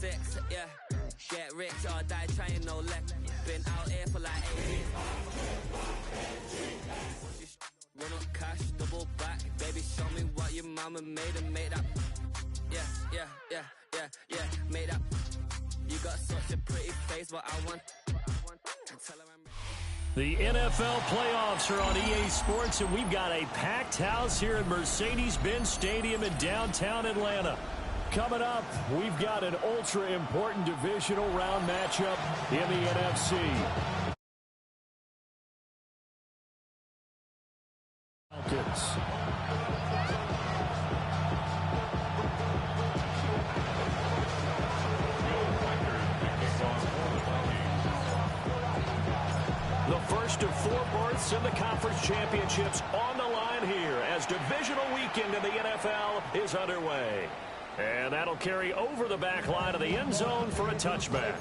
6, yeah. Get rich or die trying, no left. Been out here for like 8 years. Just run up cash, double back. Baby, show me what your mama made and made up. Yeah, made up. You got such a pretty face, but I want to tell her I'm... The NFL playoffs are on EA Sports, and we've got a packed house here at Mercedes-Benz Stadium in downtown Atlanta. Coming up, we've got an ultra-important divisional round matchup in the NFC. Falcons. The first of 4 berths in the conference championships on the line here as divisional weekend in the NFL is underway. And that'll carry over the back line of the end zone for a touchback.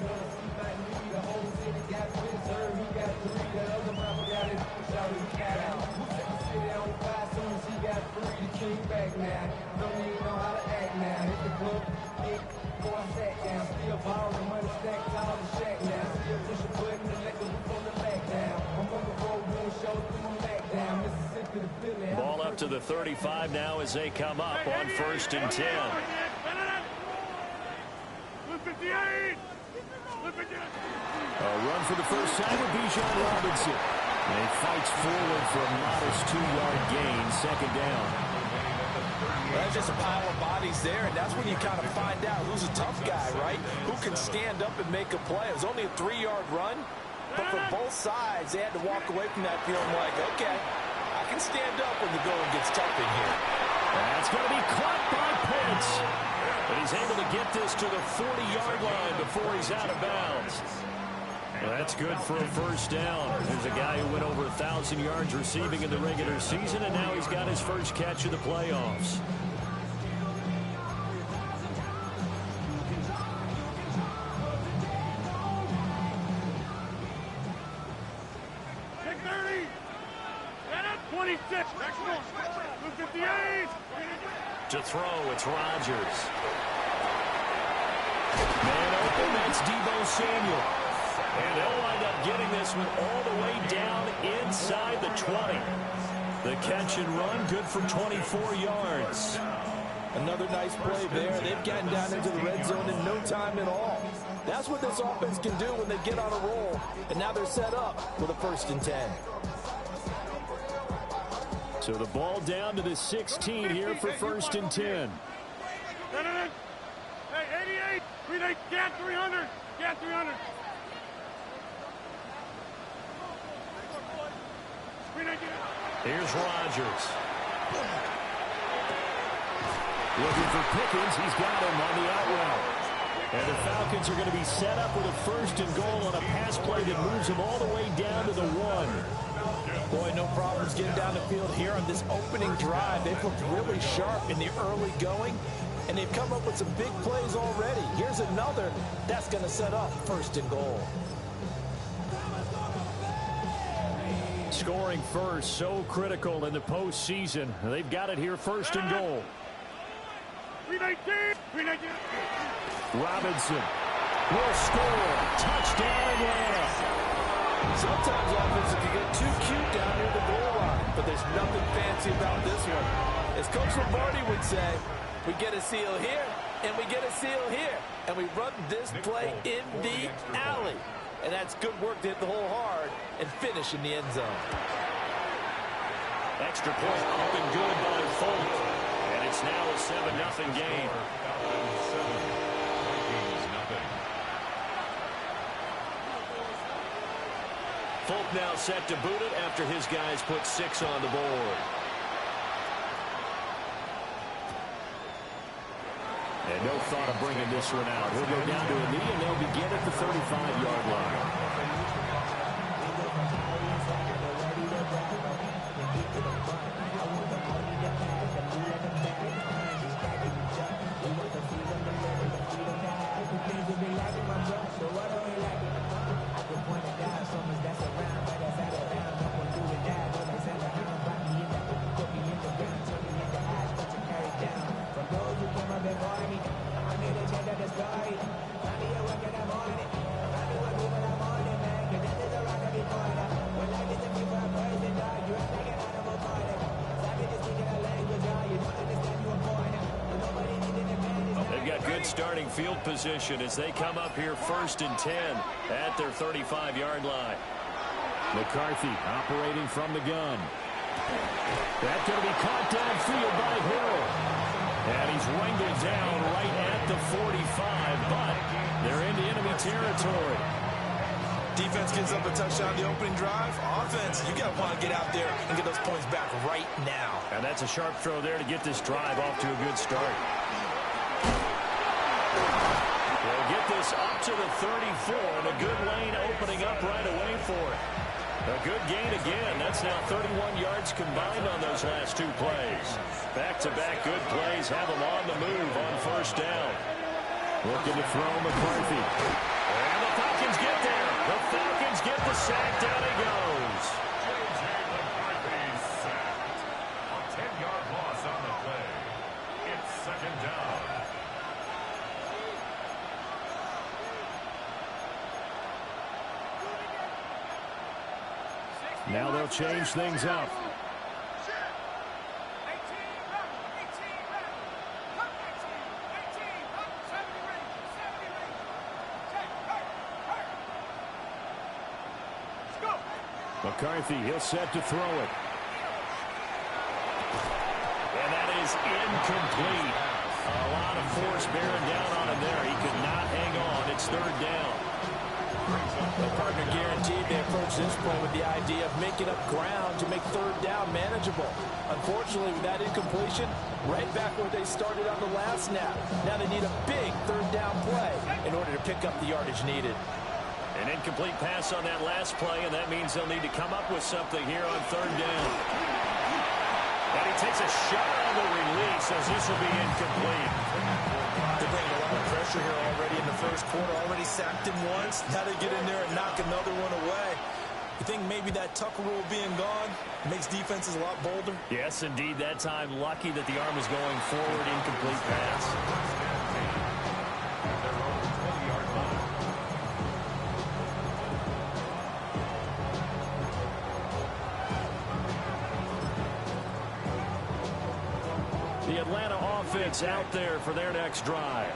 Ball up to the 35 now as they come up on 1st and 10. A run for the first time with Bijan Robinson. And he fights forward for a modest 2-yard gain, 2nd down. That's just a pile of bodies there, and that's when you kind of find out who's a tough guy, right? Who can stand up and make a play. It was only a 3-yard run, but for both sides, they had to walk away from that feeling like, okay, I can stand up when the going gets tough in here. That's going to be caught by Pitts. But he's able to get this to the 40-yard line before he's out of bounds. Well, that's good for a first down. There's a guy who went over 1,000 yards receiving in the regular season, and now he's got his first catch of the playoffs. To throw, it's Rodgers. Man open, that's Deebo Samuel. And they'll wind up getting this one all the way down inside the 20. The catch and run, good for 24 yards. Another nice play there. They've gotten down into the red zone in no time at all. That's what this offense can do when they get on a roll. And now they're set up with a 1st and 10. So the ball down to the 16 here for 1st and 10. Hey, 88, we need get 300, get 300. Here's Rodgers. Looking for Pickens. He's got him on the out route. And the Falcons are going to be set up with a 1st and goal on a pass play that moves them all the way down to the 1. Boy, no problems getting down the field here on this opening drive. They've looked really sharp in the early going, and they've come up with some big plays already. Here's another that's going to set up 1st and goal. Scoring first, so critical in the postseason. They've got it here, 1st and goal. Robinson will score. Touchdown, Atlanta. Sometimes offenses can get too cute down near the goal line, but there's nothing fancy about this one. As Coach Lombardi would say, we get a seal here, and we get a seal here, and we run this play in the alley. And that's good work to hit the hole hard and finish in the end zone. Extra point up and good by Folk. And it's now a 7-0 game. Folk now set to boot it after his guys put 6 on the board. And no thought of bringing this one out. He'll go down to a knee, and they'll begin at the 35-yard line. good starting field position as they come up here 1st and 10 at their 35-yard line. McCarthy operating from the gun. That's going to be caught downfield by Hill. And he's wrangled down right at the 45, but they're into enemy territory. Defense gives up a touchdown the opening drive. Offense, you got to want to get out there and get those points back right now. And that's a sharp throw there to get this drive off to a good start. They'll get this up to the 34, and a good lane opening up right away for it. A good gain again. That's now 31 yards combined on those last 2 plays. Back-to-back good plays have them on the move on 1st down. Looking to throw McCarthy. And the Falcons get there. The Falcons get the sack. Down he goes. A 10-yard loss on the play. It's 2nd down. Now they'll change things up. McCarthy, he'll set to throw it. And that is incomplete. A lot of force bearing down on him there. He could not hang on. It's 3rd down. The partner guaranteed they approached this play with the idea of making up ground to make 3rd down manageable. Unfortunately, with that incompletion, right back where they started on the last snap. Now they need a big 3rd down play in order to pick up the yardage needed. An incomplete pass on that last play, and that means they'll need to come up with something here on 3rd down. And he takes a shot on the release as this will be incomplete. They're bringing a lot of pressure here already in the 1st quarter. Already sacked him once. Now they get in there and knock another one away. You think maybe that Tucker rule being gone makes defenses a lot bolder? Yes, indeed. That time, lucky that the arm is going forward. Incomplete pass. The Atlanta offense out there for their next drive.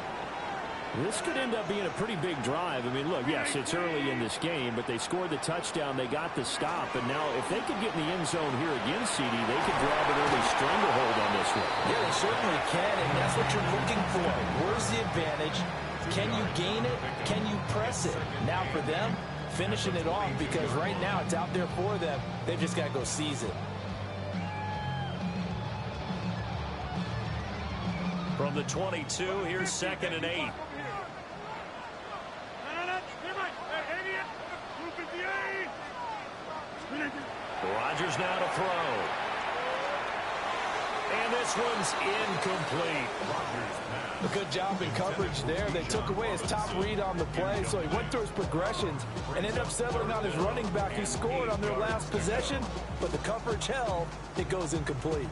This could end up being a pretty big drive. I mean, look, yes, it's early in this game, but they scored the touchdown. They got the stop. And now if they could get in the end zone here again, CD, they could grab an early stranglehold on this one. Yeah, they certainly can, and that's what you're looking for. Where's the advantage? Can you gain it? Can you press it? Now for them, finishing it off, because right now it's out there for them. They've just got to go seize it. From the 22, here's 2nd and 8. Rodgers now to throw. And this one's incomplete. A good job in coverage there. They took away his top read on the play, so he went through his progressions and ended up settling on his running back who scored on their last possession, but the coverage held. It goes incomplete.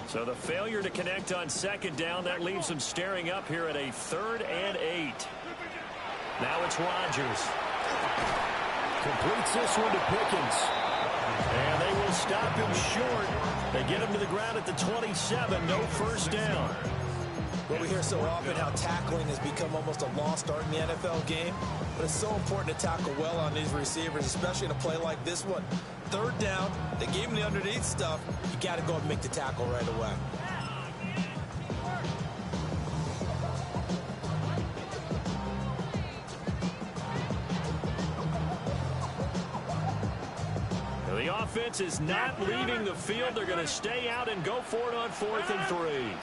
So the failure to connect on 2nd down, that leaves them staring up here at a 3rd and 8. Now it's Rodgers. Completes this one to Pickens. And they will stop him short. They get him to the ground at the 27. No 1st down. Well, we hear so often how tackling has become almost a lost art in the NFL game. But it's so important to tackle well on these receivers, especially in a play like this one. 3rd down, they gave him the underneath stuff. You got to go and make the tackle right away. The offense is not leaving the field. They're going to stay out and go for it on 4th and 3.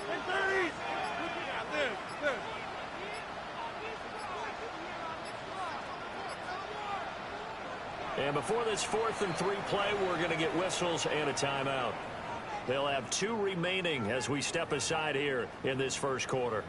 And before this 4th and 3 play, we're going to get whistles and a timeout. They'll have 2 remaining as we step aside here in this 1st quarter.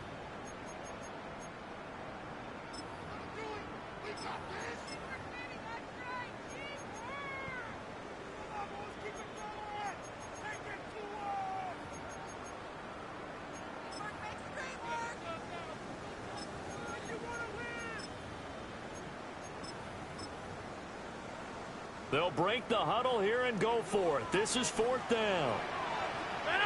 They'll break the huddle here and go for it. This is 4th down. And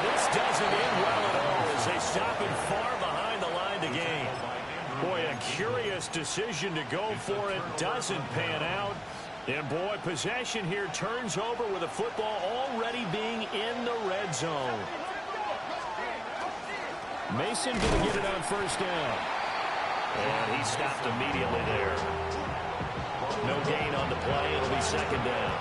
this doesn't end well at all as they stop him far behind the line to gain. Boy, a curious decision to go for it. Doesn't pan out. And, boy, possession here turns over with the football already being in the red zone. Mason going to get it on 1st down. And he stopped immediately there. No gain on the play. It'll be 2nd down.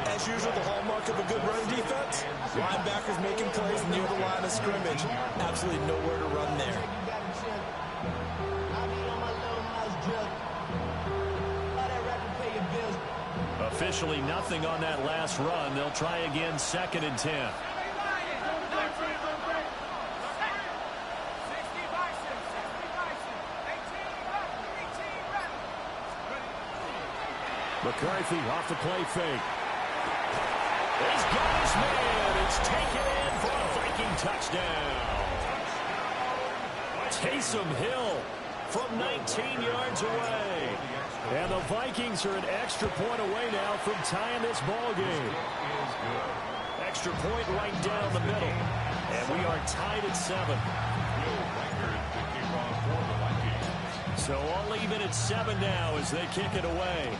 As usual, the hallmark of a good run defense, linebackers making plays near the line of scrimmage. Absolutely nowhere to run there. Officially nothing on that last run. They'll try again 2nd and 10. McCarthy off the play fake. He's got his man. It's taken in for a Viking touchdown. Taysom Hill from 19 yards away. And the Vikings are an extra point away now from tying this ball game. Extra point right down the middle. And we are tied at 7. So all even at 7 now as they kick it away.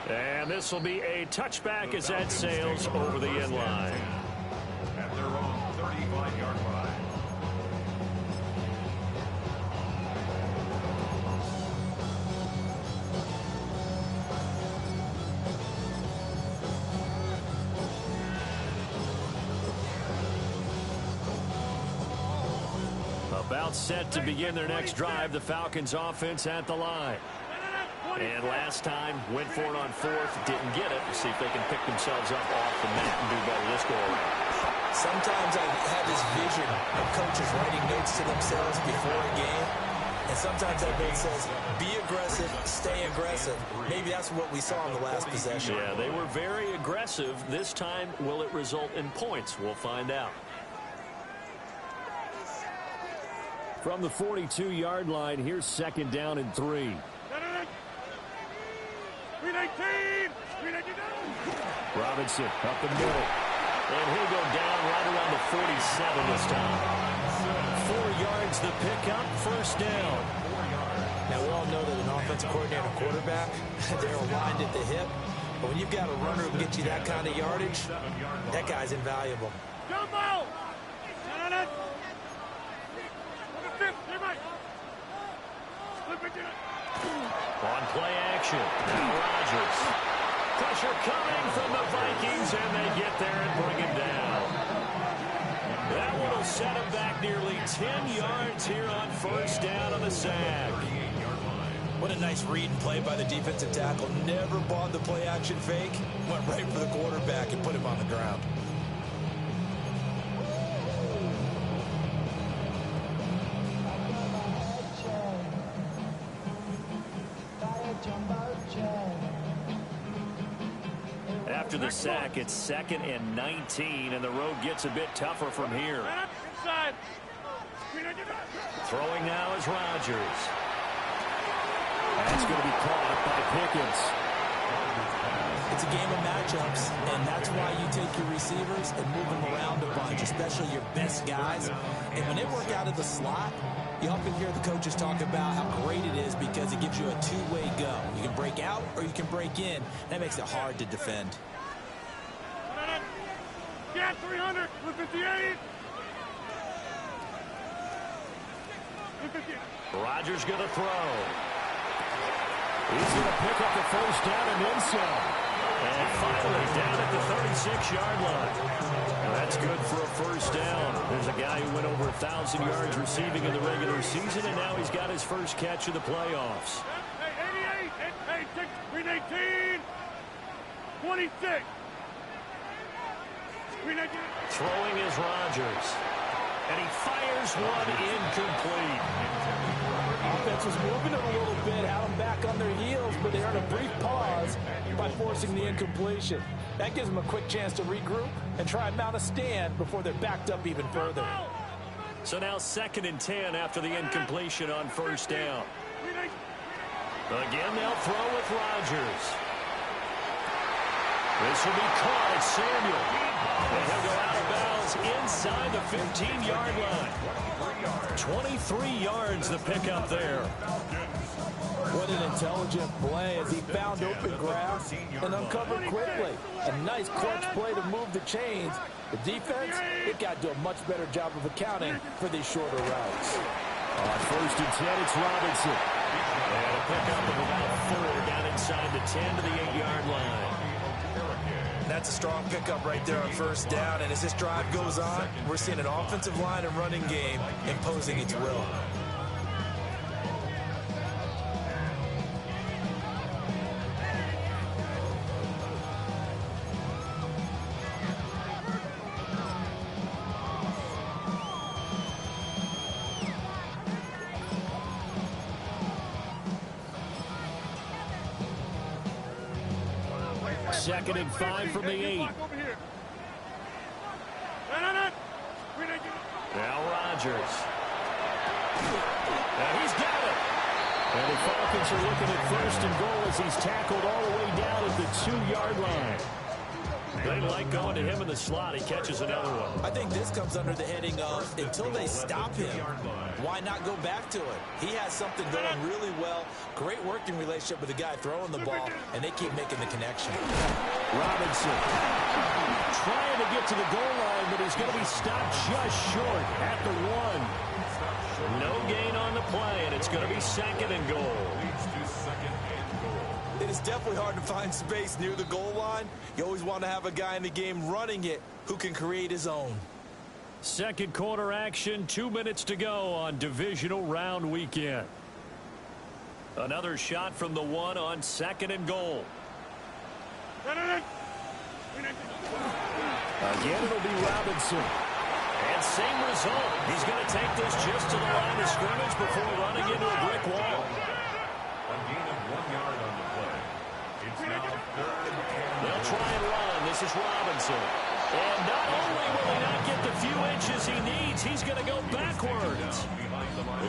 And this will be a touchback as that sails over the end line. At their own 35-yard line. About set to begin their next drive, the Falcons offense at the line. And last time, went for it on 4th, didn't get it. We'll see if they can pick themselves up off the mat and do better this go around. Sometimes I have this vision of coaches writing notes to themselves before a game. And sometimes that note says, be aggressive, stay aggressive. Maybe that's what we saw in the last possession. Yeah, they were very aggressive. This time, will it result in points? We'll find out. From the 42-yard line, here's 2nd down and 3. Robinson up the middle. And he'll go down right around the 47 this time. 4 yards the pickup, 1st down. Now, we all know that an offensive coordinator and quarterback, they're aligned at the hip. But when you've got a runner who can get you that kind of yardage, that guy's invaluable. Jumbo! On play action, now Rodgers. Pressure coming from the Vikings, and they get there and bring him down. That one will set him back nearly 10 yards here on 1st down on the sack. What a nice read and play by the defensive tackle. Never bought the play action fake. Went right for the quarterback and put him on the ground. After the sack, it's 2nd and 19, and the road gets a bit tougher from here. Throwing now is Rodgers. That's going to be caught by Pickens. It's a game of matchups, and that's why you take your receivers and move them around a bunch, especially your best guys. And when they work out of the slot, you often hear the coaches talk about how great it is because it gives you a two-way go. You can break out or you can break in. That makes it hard to defend. Get 300, 158. Rodgers going to throw. He's going to pick up the 1st down and then some. And finally down at the 36-yard line. And that's good for a 1st down. There's a guy who went over 1,000 yards receiving in the regular season, and now he's got his first catch of the playoffs. Hey, 88, 318, 26. Throwing is Rodgers. And he fires one incomplete. Offense was moving them a little bit, had them back on their heels, but they earned a brief pause by forcing the incompletion. That gives them a quick chance to regroup and try and mount a stand before they're backed up even further. So now 2nd and 10 after the incompletion on 1st down. Again, they'll throw with Rodgers. This will be caught at Samuel. And he'll go out of bounds inside the 15-yard line. 23 yards the pickup there. What an intelligent play as he found open grass and uncovered quickly. A nice clutch play to move the chains. The defense, they've got to do a much better job of accounting for these shorter routes. On 1st and 10, it's Robinson. And a pickup of about 4 down inside the 10 to the 8-yard line. That's a strong pickup right there on 1st down. And as this drive goes on, we're seeing an offensive line and running game imposing its will. Second and 5 from the 8. Now Rodgers. And he's got it. And the Falcons are looking at 1st and goal as he's tackled all the way down at the 2-yard line. They like going to him in the slot. He catches another one. I think this comes under the heading of until they stop him, why not go back to it? He has something going really well. Great working relationship with the guy throwing the ball, and they keep making the connection. Robinson trying to get to the goal line, but he's going to be stopped just short at the 1. No gain on the play, and it's going to be 2nd and goal. It is definitely hard to find space near the goal line. You always want to have a guy in the game running it who can create his own. Second quarter action, 2 minutes to go on Divisional Round Weekend. Another shot from the 1 on 2nd and goal. Again, it'll be Robinson. And same result. He's going to take this just to the line of scrimmage before running into a brick wall. A gain of 1 yard on the play. It's now 3rd and 10. They'll try and run. This is Robinson. And not only will he not get the few inches he needs, he's going to go backwards.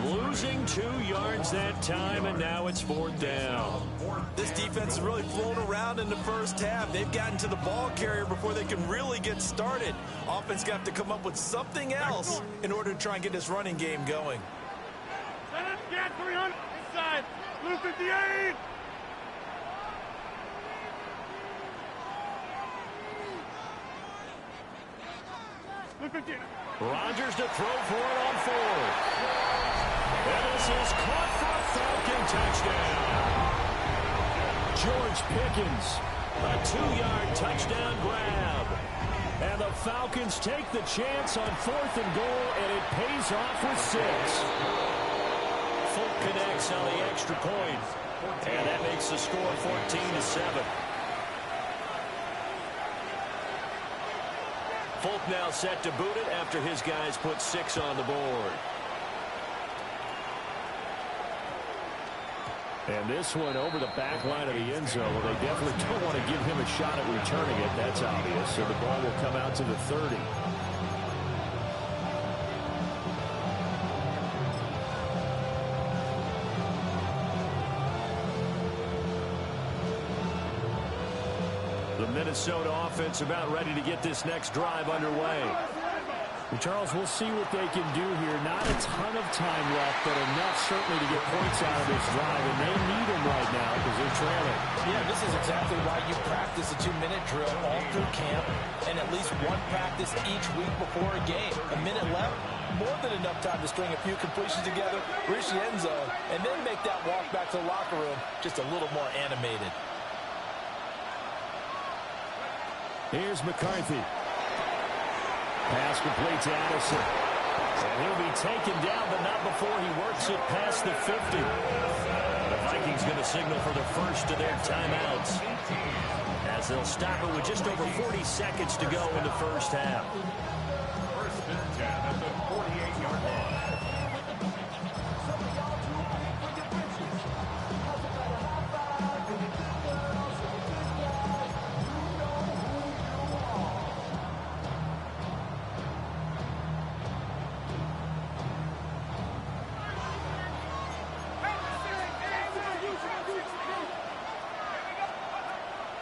Losing 2 yards that time, and now it's 4th down. This defense is really flown around in the first half. They've gotten to the ball carrier before they can really get started. Offense got to come up with something else in order to try and get this running game going. Get 300 inside. Blue 58. Blue 58. Rodgers to throw for it on 4th. And this is caught for a Falcon touchdown. George Pickens. A 2-yard touchdown grab. And the Falcons take the chance on 4th and goal, and it pays off with 6. Folk connects on the extra point. And that makes the score 14-7. Folk now set to boot it after his guys put 6 on the board. And this one over the back line of the end zone. Well, they definitely don't want to give him a shot at returning it. That's obvious. So the ball will come out to the 30. The Minnesota offense about ready to get this next drive underway. Well, Charles, we'll see what they can do here. Not a ton of time left, but enough certainly to get points out of this drive, and they need them right now because they're trailing. Yeah, this is exactly why you practice a 2-minute drill all through camp and at least one practice each week before a game. A minute left, more than enough time to string a few completions together, reach the end zone, and then make that walk back to the locker room just a little more animated. Here's McCarthy. Pass complete to Addison. And he'll be taken down, but not before he works it past the 50. The Vikings going to signal for the first of their timeouts, as they'll stop it with just over 40 seconds to go in the first half. First and 10 at the 48-yard line.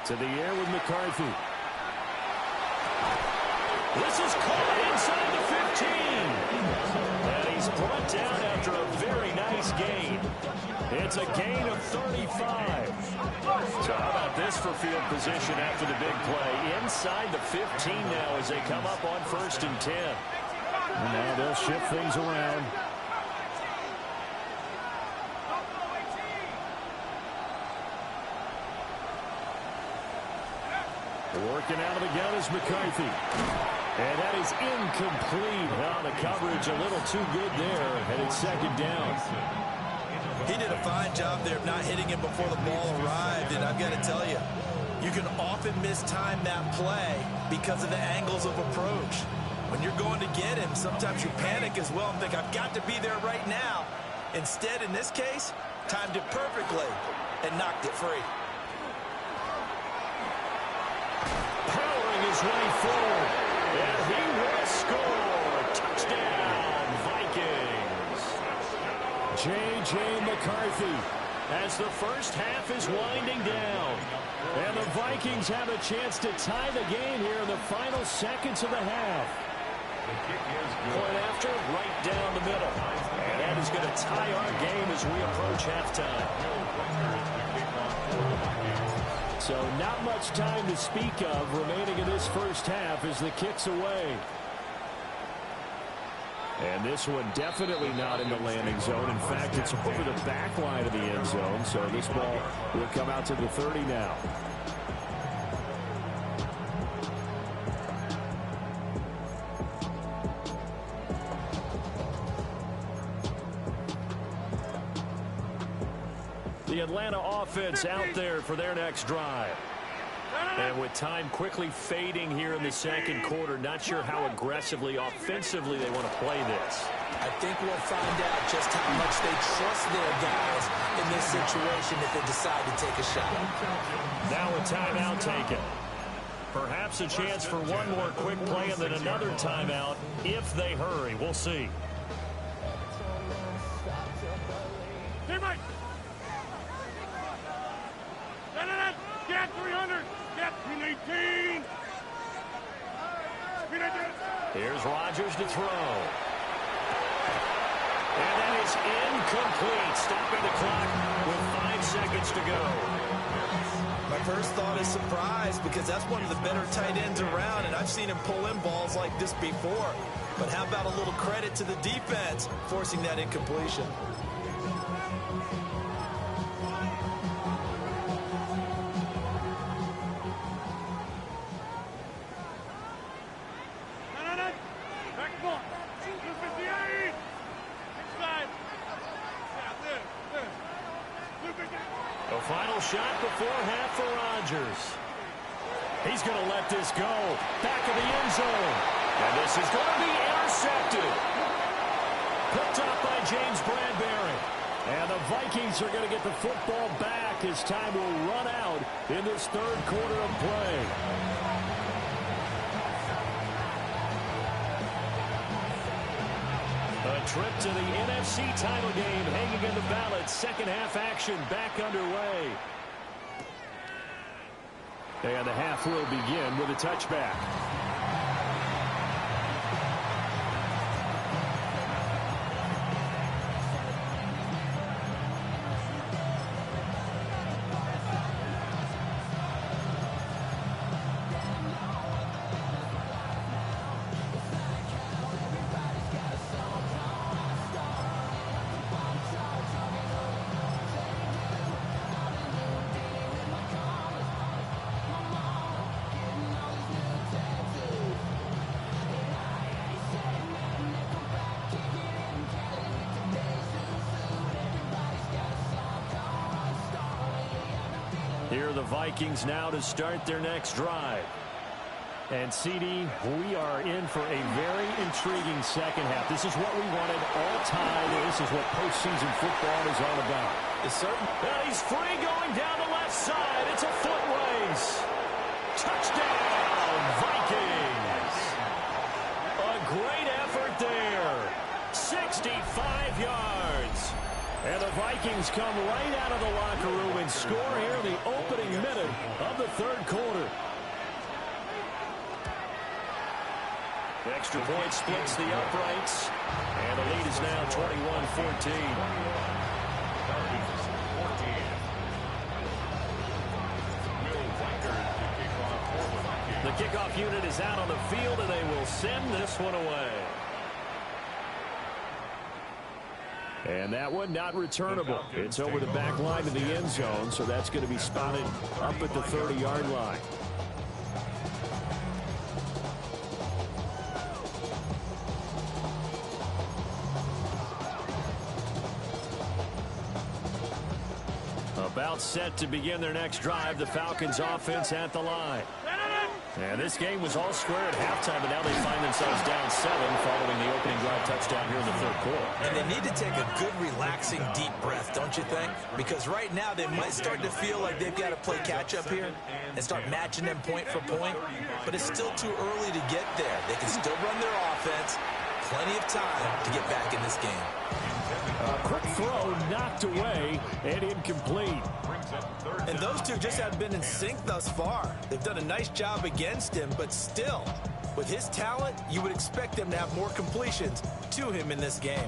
To the air with McCarthy. This is caught inside the 15. And he's brought down after a very nice gain. It's a gain of 35. So how about this for field position after the big play? Inside the 15 now as they come up on 1st and 10. And now they'll shift things around. Working out of the gun is McCarthy. And that is incomplete. Oh, the coverage a little too good there. And it's 2nd down. He did a fine job there of not hitting him before the ball arrived. And I've got to tell you, you can often mistime that play because of the angles of approach. When you're going to get him, sometimes you panic as well and think, I've got to be there right now. Instead, in this case, timed it perfectly and knocked it free. Powering his way forward. And he will score. Touchdown, Vikings. J.J. McCarthy as the first half is winding down. And the Vikings have a chance to tie the game here in the final seconds of the half. Point after, right down the middle. And that is going to tie our game as we approach halftime. So not much time to speak of remaining in this first half as the kick's away. And this one definitely not in the landing zone. In fact, it's over the back line of the end zone. So this ball will come out to the 30 now. The Atlanta offense out there for their next drive. And with time quickly fading here in the second quarter, not sure how aggressively, offensively they want to play this. I think we'll find out just how much they trust their guys in this situation if they decide to take a shot. Now a timeout taken. Perhaps a chance for one more quick play and then another timeout if they hurry. We'll see. Teammate! Get 300! Get 318! Here's Rodgers to throw. And that is incomplete. Stopping the clock with 5 seconds to go. My first thought is surprise because that's one of the better tight ends around, and I've seen him pull in balls like this before. But how about a little credit to the defense forcing that incompletion? The final shot before half for Rodgers. He's going to let this go. Back of the end zone. And this is going to be intercepted. Picked up by James Bradbury. And the Vikings are going to get the football back as time will run out in this third quarter of play. A trip to the NFC title game hanging in the balance. Second half action back underway. And the half will begin with a touchback. Here are the Vikings now to start their next drive. And CD, we are in for a very intriguing second half. This is what we wanted all time. This is what postseason football is all about. It's certain. And he's free going down the left side. It's a foot race. Touchdown, Vikings. A great effort there. 65 yards. And the Vikings Vikings come right out of the locker room and score here in the opening minute of the third quarter. The extra point splits the uprights, and the lead is now 21-14. The kickoff unit is out on the field, and they will send this one away. And that one not returnable. It's over the back line of the end zone, so that's going to be spotted up at the 30-yard line. About set to begin their next drive, the Falcons offense at the line. And this game was all square at halftime, but now they find themselves down 7 following the opening drive touchdown here in the third quarter. And they need to take a good, relaxing, deep breath, don't you think? Because right now they might start to feel like they've got to play catch-up here and start matching them point for point. But it's still too early to get there. They can still run their offense. Plenty of time to get back in this game. A quick throw knocked away and incomplete. And those two just have been in sync thus far. They've done a nice job against him, but still, with his talent, you would expect them to have more completions to him in this game.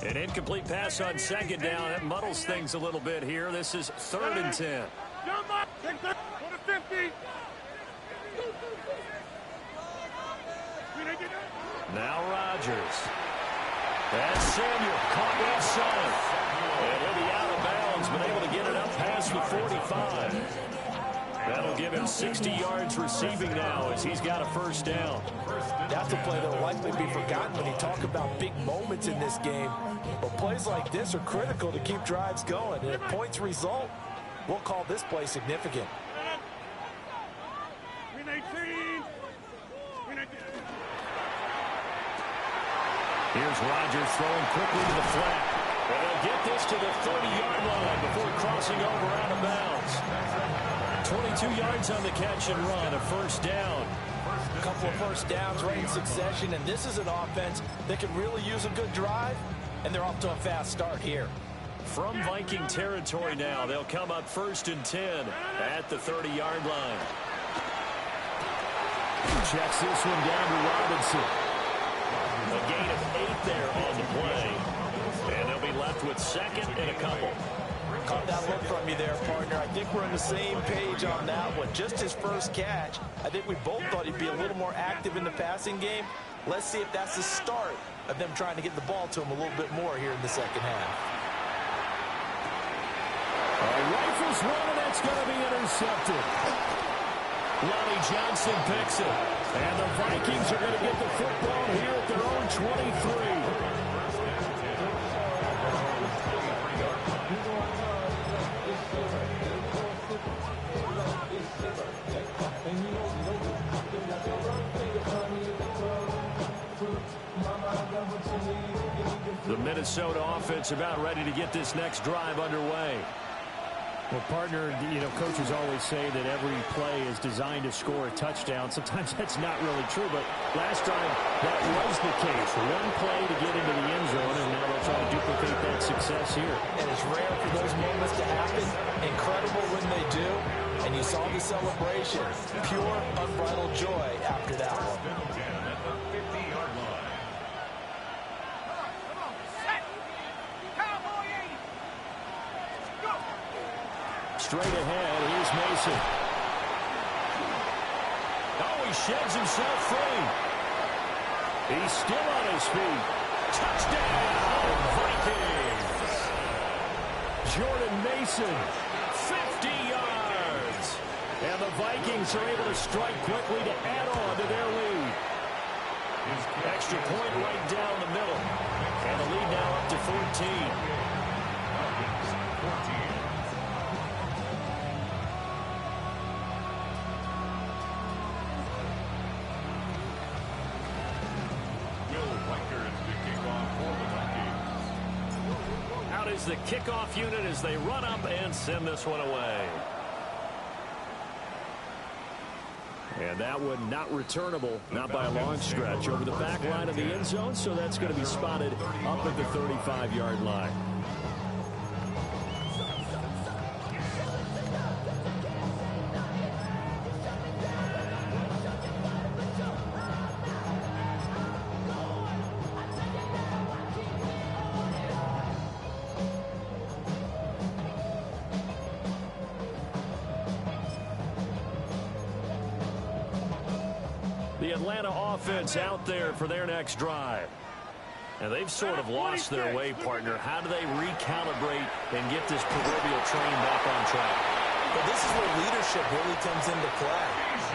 An incomplete pass on second down. That muddles things a little bit here. This is 3rd and 10. Now Rodgers. That's Samuel caught inside. And he'll be out of bounds, but able to get it up past the 45. That'll give him 60 yards receiving now as he's got a first down. That's a play that will likely be forgotten when you talk about big moments in this game. But plays like this are critical to keep drives going. And if points result, we'll call this play significant. Here's Rodgers throwing quickly to the flat. And they'll get this to the 30-yard line before crossing over out of bounds. 22 yards on the catch and run, a first down. A couple of first downs right in succession, and this is an offense that can really use a good drive, and they're off to a fast start here. From Viking territory now, they'll come up 1st and 10 at the 30-yard line. Checks this one down to Robinson. A gain of 8 there on the play. And they'll be left with 2nd and a couple. Caught that look from you there, partner. I think we're on the same page on that one. Just his first catch. I think we both thought he'd be a little more active in the passing game. Let's see if that's the start of them trying to get the ball to him a little bit more here in the second half. Rifles one, and that's going to be intercepted. Lonnie Johnson picks it. And the Vikings are going to get the football here at their own 23. The Minnesota offense about ready to get this next drive underway. Well, partner, coaches always say that every play is designed to score a touchdown. Sometimes that's not really true, but last time that was the case. One play to get into the end zone, and now they'll try to duplicate that success here. And it's rare for those moments to happen. Incredible when they do. And you saw the celebration. Pure, unbridled joy after that one. Straight ahead, here's Mason. Oh, he sheds himself free. He's still on his feet. Touchdown, Vikings! Jordan Mason, 50 yards. And the Vikings are able to strike quickly to add on to their lead. Extra point right down the middle. And the lead now up to 14. is the kickoff unit as they run up and send this one away. And that one not returnable, not by a long stretch, over the back line of the end zone, so that's going to be spotted up at the 35-yard line. The Atlanta offense out there for their next drive. And they've sort of lost their way, partner. How do they recalibrate and get this proverbial train back on track? Well, this is where leadership really comes into play.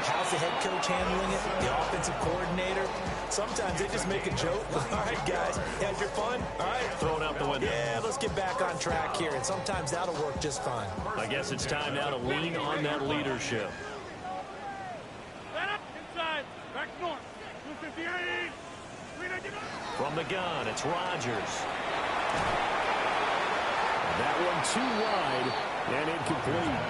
How's the head coach handling it? The offensive coordinator? Sometimes they just make a joke. All right, guys, had your fun? All right. Throw it out the window. Yeah, let's get back on track here. And sometimes that'll work just fine. I guess it's time now to lean on that leadership. Back north. 258. From the gun, it's Rodgers. That one too wide and incomplete.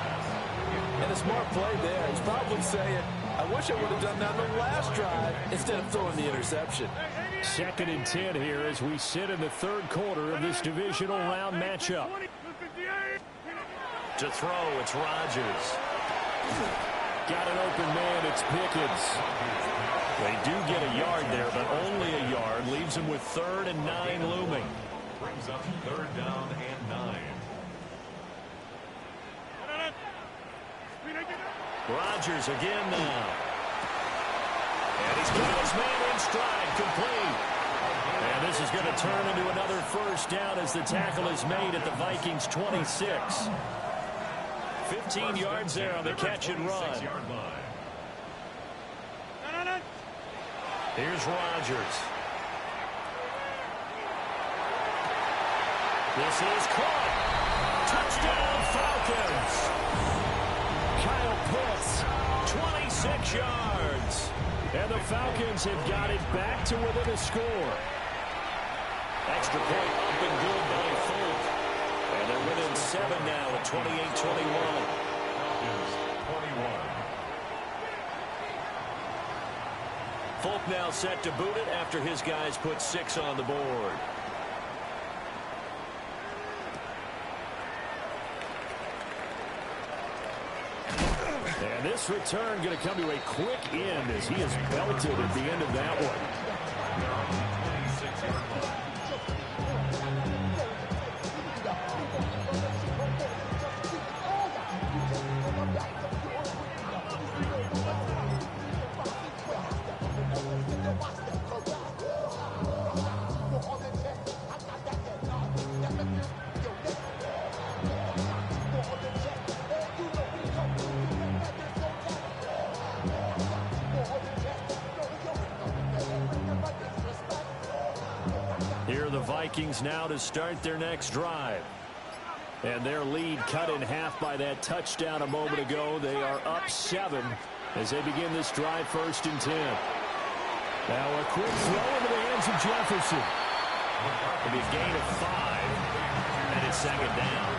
And a smart play there. He's probably saying, I wish I would have done that on the last drive instead of throwing the interception. 2nd and 10 here as we sit in the third quarter of this divisional round matchup. To throw, it's Rodgers. Got an open man, it's Pickens. They do get a yard there, but only a yard. Leaves them with 3rd and 9 looming. Brings up 3rd down and 9. Rodgers again now. And he's got his man in stride, complete. And this is going to turn into another first down as the tackle is made at the Vikings 26. 15 yards there on the catch and run. Here's Rodgers. This is caught. Touchdown Falcons. Kyle Pitts, 26 yards. and the Falcons have got it back to within a score. Extra point up and good by Folk. And they're within 7 now at 28-21. Folk now set to boot it after his guys put 6 on the board. And this return going to come to a quick end as he is belted at the end of that one. Here are the Vikings now to start their next drive. And their lead cut in half by that touchdown a moment ago. They are up 7 as they begin this drive, 1st and 10. Now a quick throw into the hands of Jefferson. It'll be a gain of 5, and it's 2nd down.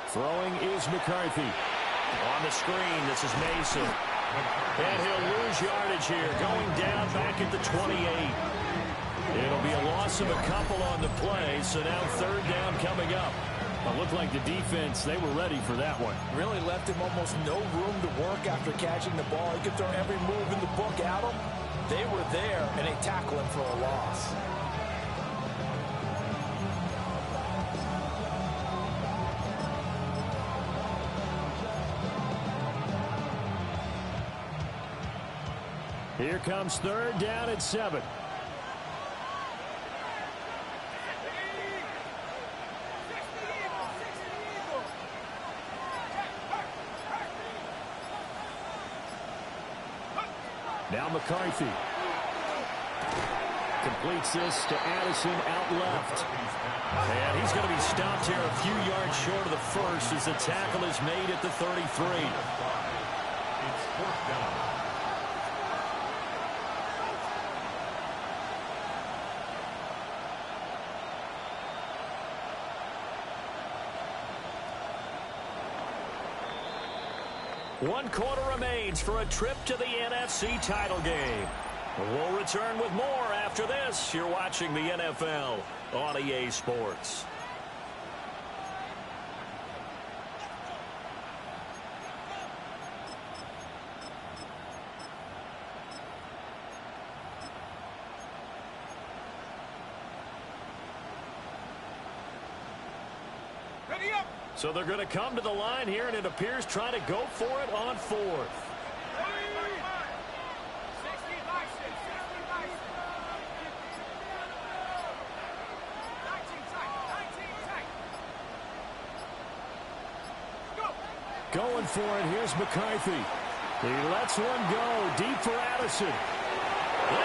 Throwing is McCarthy. On the screen, this is Mason. And he'll lose yardage here, going down back at the 28. It'll be a loss of a couple on the play, so now 3rd down coming up. It looked like the defense, they were ready for that one. Really left him almost no room to work after catching the ball. He could throw every move in the book at him. They were there, and they tackle him for a loss. Here comes 3rd down at 7. Now McCarthy. Completes this to Addison out left. And he's going to be stopped here a few yards short of the first as the tackle is made at the 33. It's fourth down. One quarter remains for a trip to the NFC title game. We'll return with more after this. You're watching the NFL on EA Sports. Ready up. So they're going to come to the line here, and it appears trying to go for it on fourth. Going for it. Here's McCarthy. He lets one go deep for Addison.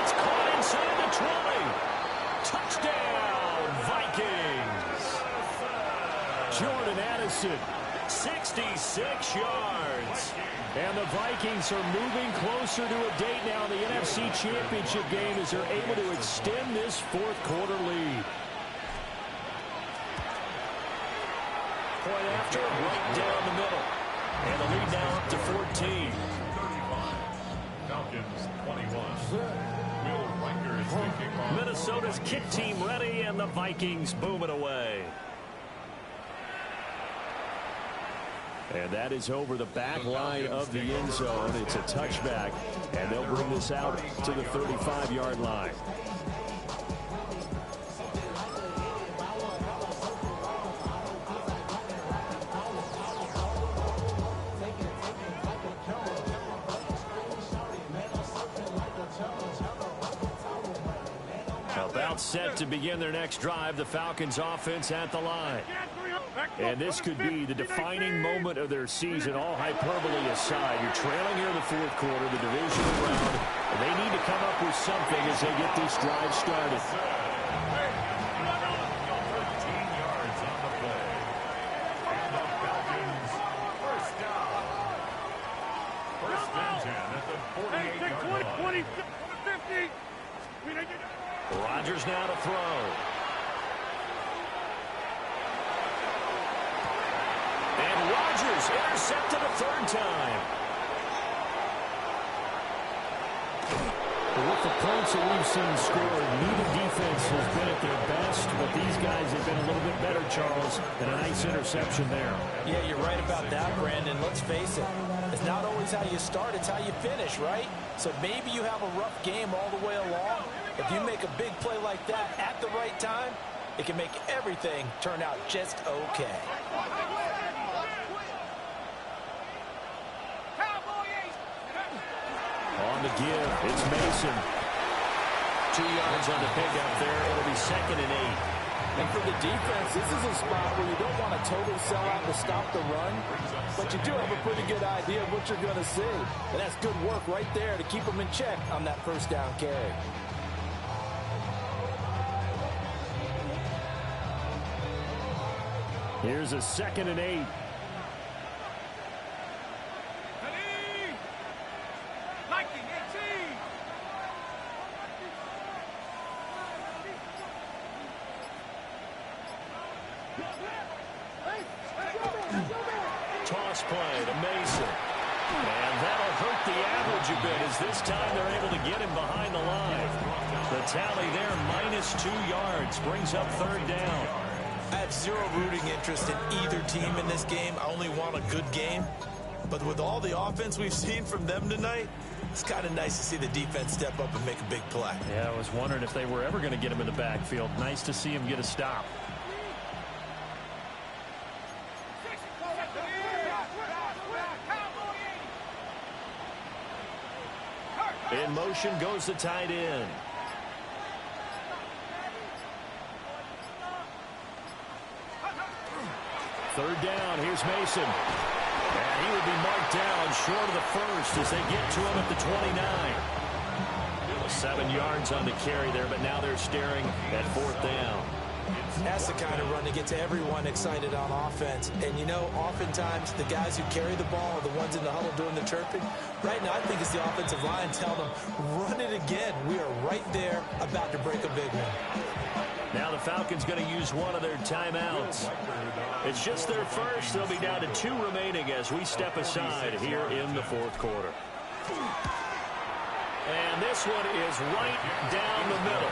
It's caught inside the 20. Touchdown, Vikings. Jordan Addison, 66 yards. And the Vikings are moving closer to a date now in the NFC Championship game as they're able to extend this fourth quarter lead. Point after, right down the middle. And the lead now up to 14. 35. Falcons 21. Will Riker is the kickoff. Minnesota's kick team ready, and the Vikings boom it away. And that is over the back line of the end zone. It's a touchback, and they'll bring this out to the 35-yard line. About set to begin their next drive, the Falcons offense at the line. And this could be the defining moment of their season, all hyperbole aside. You're trailing here in the fourth quarter, the divisional round, and they need to come up with something as they get this drive started. 13 yards on the play. And the Falcons first down. First and 10 at the 48-yard line. 20, 50. Rodgers now to throw. And Rodgers intercepted a third time. With the points that we've seen scored, neither defense has been at their best, but these guys have been a little bit better, Charles, and a nice interception there. Yeah, you're right about that, Brandon. Let's face it. It's not always how you start, it's how you finish, right? So maybe you have a rough game all the way along. If you make a big play like that at the right time, it can make everything turn out just okay. On the give, it's Mason. 2 yards on the pickup there. It'll be 2nd and 8. And for the defense, this is a spot where you don't want a total sellout to stop the run, but you do have a pretty good idea of what you're going to see. And that's good work right there to keep them in check on that first down carry. Here's a 2nd and 8. Viking 18. Toss play to Mason. And that'll hurt the average a bit as this time they're able to get him behind the line. The tally there, -2 yards, brings up 3rd down. I have zero rooting interest in either team in this game. I only want a good game. But with all the offense we've seen from them tonight, it's kind of nice to see the defense step up and make a big play. Yeah, I was wondering if they were ever going to get him in the backfield. Nice to see him get a stop. In motion goes the tight end. Third down, here's Mason. And he would be marked down short of the first as they get to him at the 29. 7 yards on the carry there, but now they're staring at 4th down. That's the kind of run that gets everyone excited on offense. And, you know, oftentimes the guys who carry the ball are the ones in the huddle doing the chirping. Right now, I think it's the offensive line telling them, run it again. We are right there about to break a big one. Now the Falcons going to use one of their timeouts. It's just their first. They'll be down to 2 remaining as we step aside here in the 4th quarter. And this one is right down the middle.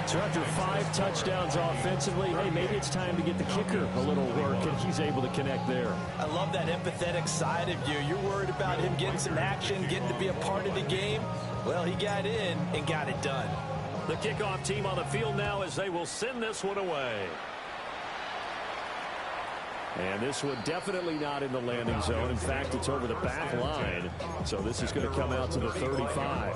So after 5 touchdowns offensively, hey, maybe it's time to get the kicker a little work, and he's able to connect there. I love that empathetic side of you. You're worried about him getting some action, getting to be a part of the game. Well, he got in and got it done. The kickoff team on the field now as they will send this one away. And this one definitely not in the landing zone. In fact, it's over the back line. So this is going to come out to the 35.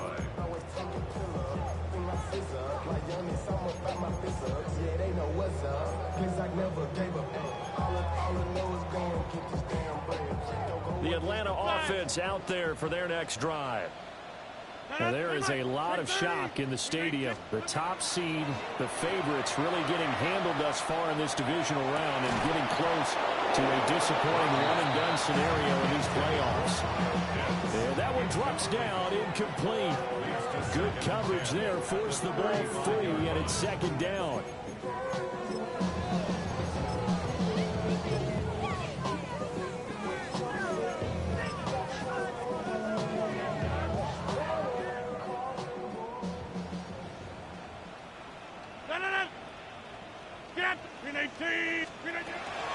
The Atlanta offense out there for their next drive. Now, there is a lot of shock in the stadium. The top seed, the favorites, really getting handled thus far in this divisional round and getting close to a disappointing one-and-done scenario in these playoffs. And that one drops down, incomplete. Good coverage there, forced the ball free, and it's 2nd down.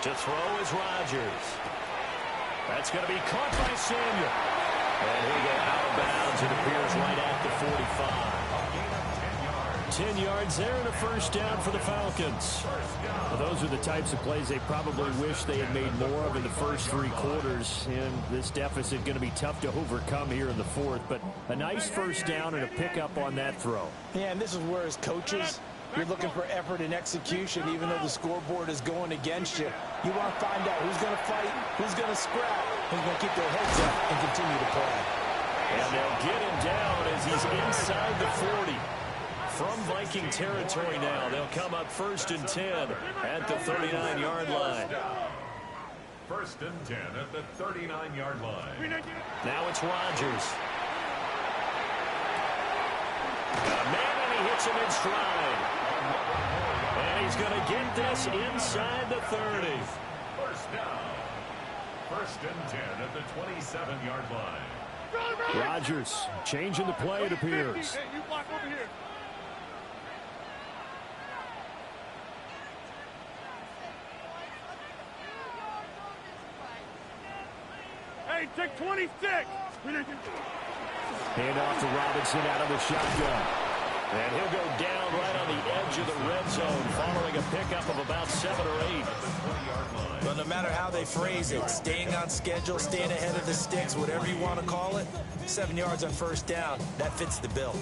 To throw is Rodgers. That's going to be caught by Samuel. And he'll go out of bounds. It appears right at the 45. 10 yards there and a 1st down for the Falcons. Well, those are the types of plays they probably wish they had made more of in the first 3 quarters. And this deficit going to be tough to overcome here in the 4th. But a nice 1st down and a pickup on that throw. Yeah, and this is where as coaches, you're looking for effort and execution, even though the scoreboard is going against you. You want to find out who's going to fight, who's going to scrap, who's going to keep their heads up and continue to play. And they'll get him down as he's inside the 40. From Viking territory now, they'll come up 1st and 10 at the 39-yard line. 1st and 10 at the 39-yard line. Now it's Rodgers. Got a man, and he hits him in stride. And he's going to get this inside the 30. 1st down. 1st and 10 at the 27-yard line. Rodgers changing the play, it appears. Hey, you block over here. Hey, take 26. Hand off to Robinson out of the shotgun. And he'll go down right on the edge of the red zone following a pickup of about 7 or 8. Well, no matter how they phrase it, staying on schedule, staying ahead of the sticks, whatever you want to call it, 7 yards on 1st down, that fits the bill.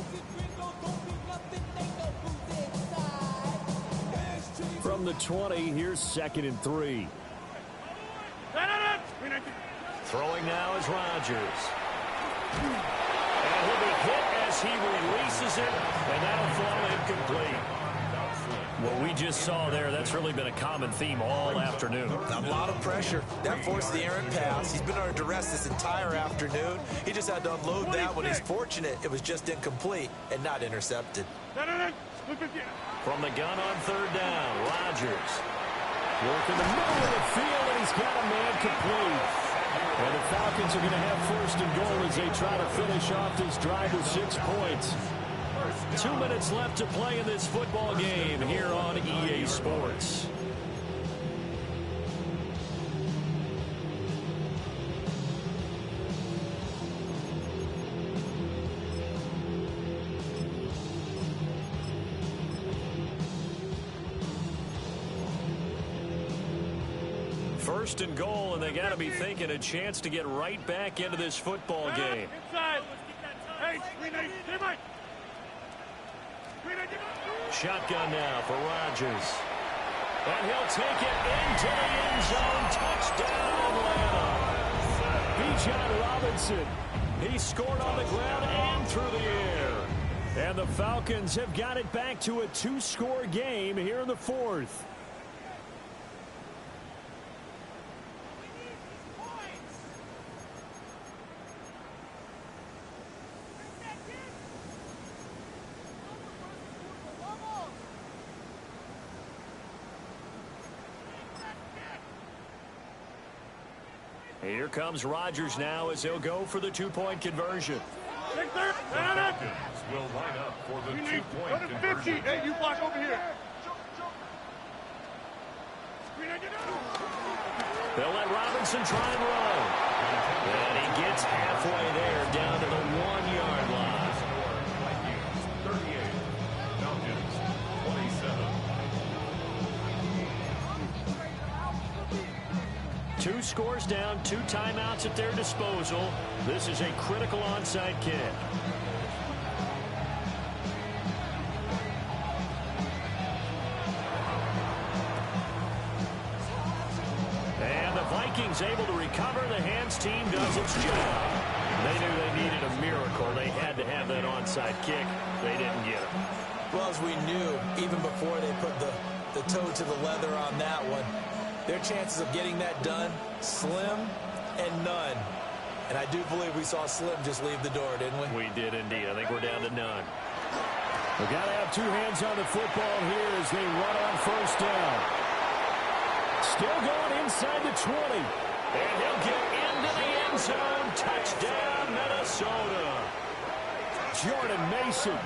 From the 20, here's 2nd and 3. Throwing now is Rodgers. And he'll be hit as he releases it, and that'll fall incomplete. What we just saw there, that's really been a common theme all afternoon. A lot of pressure. That forced the errant pass. He's been under duress this entire afternoon. He just had to unload that one. He's fortunate it was just incomplete and not intercepted. From the gun on 3rd down, Rodgers. Working the middle of the field, and he's got a man complete. And the Falcons are going to have 1st and goal as they try to finish off this drive with 6 points. 2 minutes left to play in this football game here on EA Sports. First and goal, and they got to be thinking a chance to get right back into this football game. Inside. Hey, Shotgun now for Rodgers. And he'll take it into the end zone. Touchdown, Atlanta. Bijan Robinson. He scored on the ground and through the air. And the Falcons have got it back to a 2-score game here in the fourth. Here comes Rodgers now as he'll go for the 2-point conversion. The Falcons will line up for the 2-point conversion. Hey, you block over here. They'll let Robinson try and run. And he gets halfway there down to the 1-yard line. Vikings 38, Falcons 27. 2 scores down, 2 timeouts at their disposal. This is a critical onside kick. And the Vikings able to recover. The hands team does its job. They knew they needed a miracle. They had to have that onside kick. They didn't get it. Well, as we knew, even before they put the toe to the leather on that one, their chances of getting that done, slim and none. And I do believe we saw Slim just leave the door, didn't we? We did indeed. I think we're down to none. We've got to have 2 hands on the football here as they run on first down. Still going inside the 20. And he'll get into the end zone. Touchdown, Minnesota. Jordan Mason